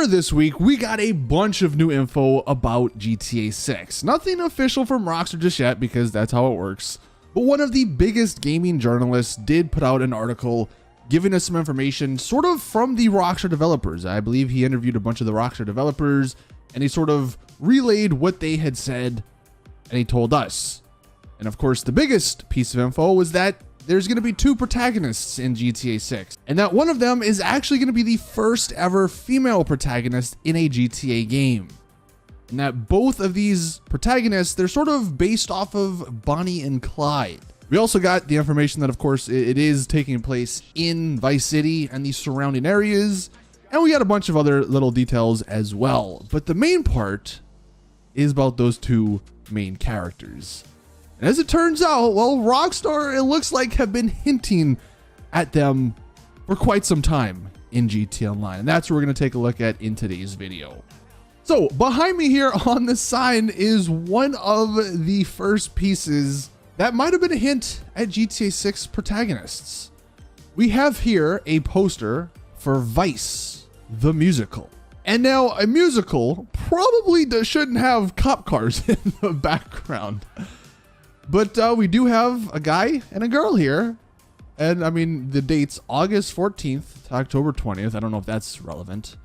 earlier this week, we got a bunch of new info about GTA 6. Nothing official from Rockstar just yet because that's how it works. But one of the biggest gaming journalists did put out an article giving us some information sort of from the Rockstar developers. I believe he interviewed a bunch of the Rockstar developers and he sort of relayed what they had said and he told us. And of course, the biggest piece of info was that there's going to be two protagonists in GTA 6, and that one of them is actually going to be the first ever female protagonist in a GTA game. And that both of these protagonists, they're sort of based off of Bonnie and Clyde. We also got the information that, of course, it is taking place in Vice City and the surrounding areas, and we got a bunch of other little details as well. But the main part is about those two main characters. And as it turns out, well, Rockstar, it looks like, have been hinting at them for quite some time in GTA Online. And that's what we're going to take a look at in today's video. So behind me here on the sign is one of the first pieces that might have been a hint at GTA 6 protagonists. We have here a poster for Vice, the musical. And now a musical probably shouldn't have cop cars in the background. But we do have a guy and a girl here. And I mean, the date's August 14th to October 20th. I don't know if that's relevant.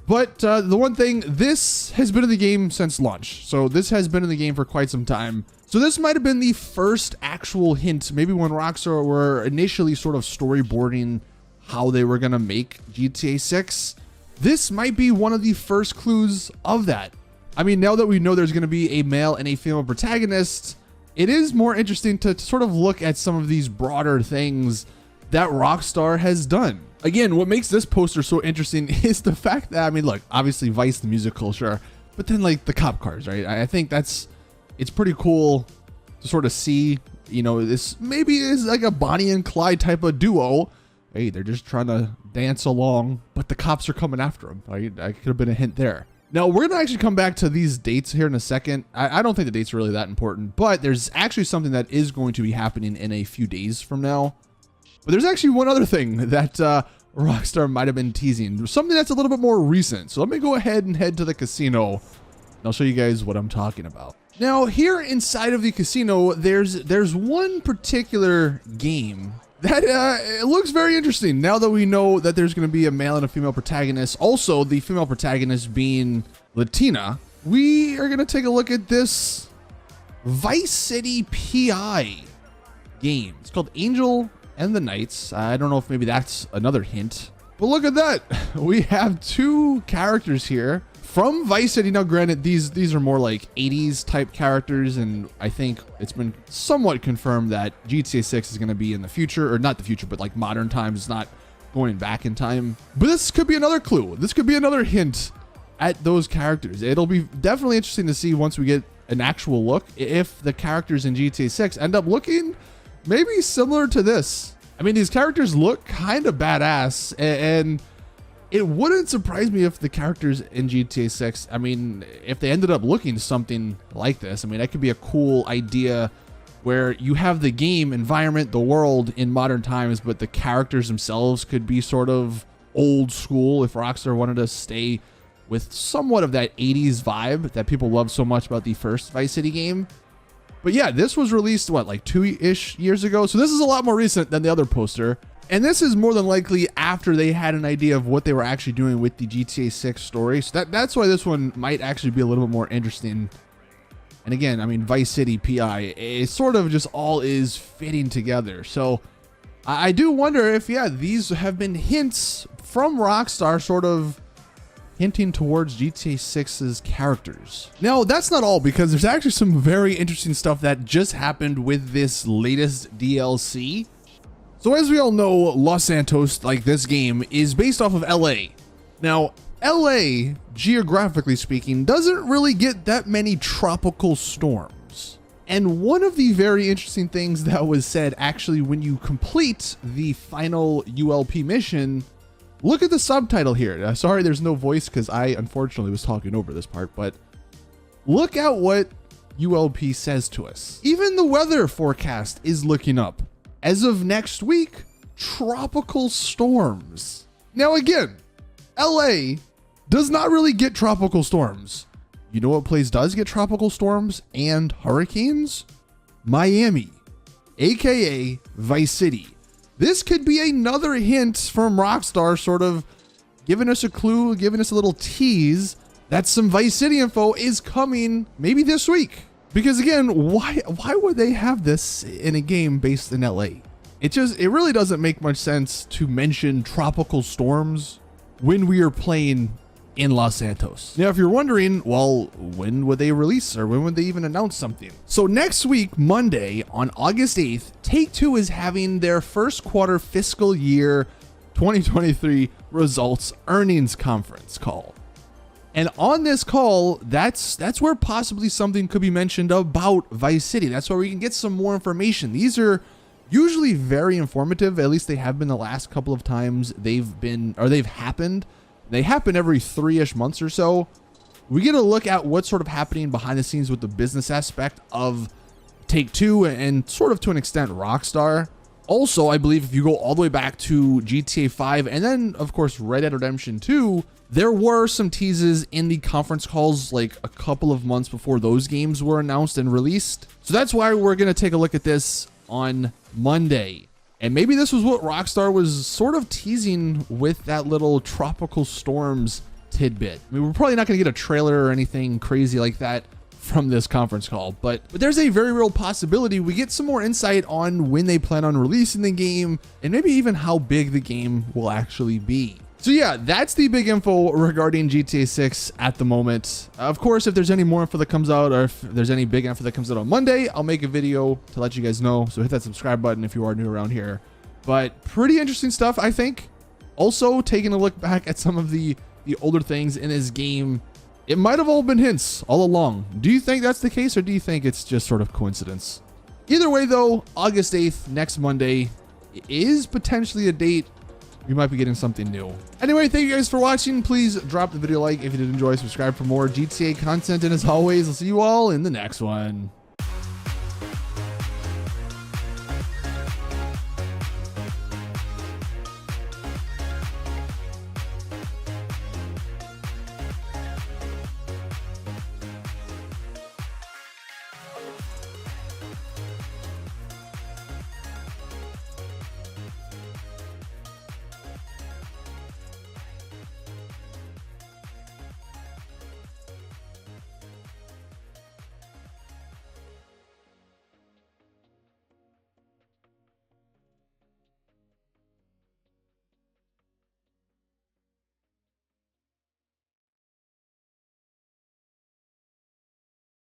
But the one thing, this has been in the game since launch. So this has been in the game for quite some time. So this might have been the first actual hint, maybe when Rockstar were initially sort of storyboarding how they were going to make GTA 6. This might be one of the first clues of that. I mean, now that we know there's going to be a male and a female protagonist, it is more interesting to sort of look at some of these broader things that Rockstar has done. Again, what makes this poster so interesting is the fact that, I mean, look, obviously Vice the musical, sure, but then like the cop cars, right? I think it's pretty cool to sort of see, you know, this maybe is like a Bonnie and Clyde type of duo. Hey, they're just trying to dance along, but the cops are coming after them. Right? That could have been a hint there. Now, we're going to actually come back to these dates here in a second. I don't think the dates are really that important, but there's actually something that is going to be happening in a few days from now. But there's actually one other thing that Rockstar might have been teasing, something that's a little bit more recent. So let me go ahead and head to the casino, and I'll show you guys what I'm talking about. Now, here inside of the casino, there's one particular game that it looks very interesting now that we know that there's going to be a male and a female protagonist. Also, the female protagonist being Latina. We are going to take a look at this Vice City PI game. It's called Angel and the Knights. I don't know if maybe that's another hint. But look at that. We have two characters here from Vice City. Now, granted, these are more like 80s type characters, and I think it's been somewhat confirmed that GTA 6 is going to be in the future, or not the future, but like modern times. It's not going back in time. But this could be another clue. This could be another hint at those characters. It'll be definitely interesting to see once we get an actual look if the characters in GTA 6 end up looking maybe similar to this. I mean, these characters look kind of badass, and it wouldn't surprise me if the characters in GTA 6, I mean, if they ended up looking something like this. I mean, that could be a cool idea where you have the game environment, the world in modern times, but the characters themselves could be sort of old school if Rockstar wanted to stay with somewhat of that 80s vibe that people love so much about the first Vice City game. But yeah, this was released, what, like 2-ish years ago? So this is a lot more recent than the other poster. And this is more than likely after they had an idea of what they were actually doing with the GTA 6 story. So that's why this one might actually be a little bit more interesting. And again, I mean, Vice City PI, it sort of just all is fitting together. So I do wonder if, yeah, these have been hints from Rockstar sort of hinting towards GTA 6's characters. Now, that's not all, because there's actually some very interesting stuff that just happened with this latest DLC. So as we all know, Los Santos, like this game, is based off of LA. Now, LA, geographically speaking, doesn't really get that many tropical storms. And one of the very interesting things that was said actually when you complete the final ULP mission, look at the subtitle here. Sorry, there's no voice because I unfortunately was talking over this part, but look at what ULP says to us. Even the weather forecast is looking up. As of next week, tropical storms. Now again, LA does not really get tropical storms. You know what place does get tropical storms and hurricanes? Miami, aka Vice City. This could be another hint from Rockstar, sort of giving us a clue, giving us a little tease that some Vice City info is coming maybe this week. Because again, why would they have this in a game based in LA? It really doesn't make much sense to mention tropical storms when we are playing in Los Santos. Now, if you're wondering, well, when would they release or when would they even announce something? So next week, Monday, on August 8th, Take-Two is having their first quarter fiscal year 2023 results earnings conference call. And on this call, that's where possibly something could be mentioned about Vice City. That's where we can get some more information. These are usually very informative. At least they have been the last couple of times they've happened. They happen every 3-ish months or so. We get a look at what's sort of happening behind the scenes with the business aspect of Take-Two and sort of to an extent Rockstar. Also, I believe if you go all the way back to GTA 5 and then of course Red Dead Redemption 2, there were some teases in the conference calls like a couple of months before those games were announced and released. So that's why we're going to take a look at this on Monday. And maybe this was what Rockstar was sort of teasing with that little tropical storms tidbit. I mean, we're probably not going to get a trailer or anything crazy like that from this conference call, but there's a very real possibility we get some more insight on when they plan on releasing the game and maybe even how big the game will actually be. So yeah, that's the big info regarding GTA 6 at the moment. Of course, if there's any more info that comes out or if there's any big info that comes out on Monday, I'll make a video to let you guys know. So hit that subscribe button if you are new around here. But pretty interesting stuff, I think. Also, taking a look back at some of the older things in this game, it might have all been hints all along. Do you think that's the case or do you think it's just sort of coincidence? Either way though, August 8th, next Monday, is potentially a date we might be getting something new. Anyway, thank you guys for watching. Please drop the video a like if you did enjoy, subscribe for more GTA content, and as always, I'll see you all in the next one.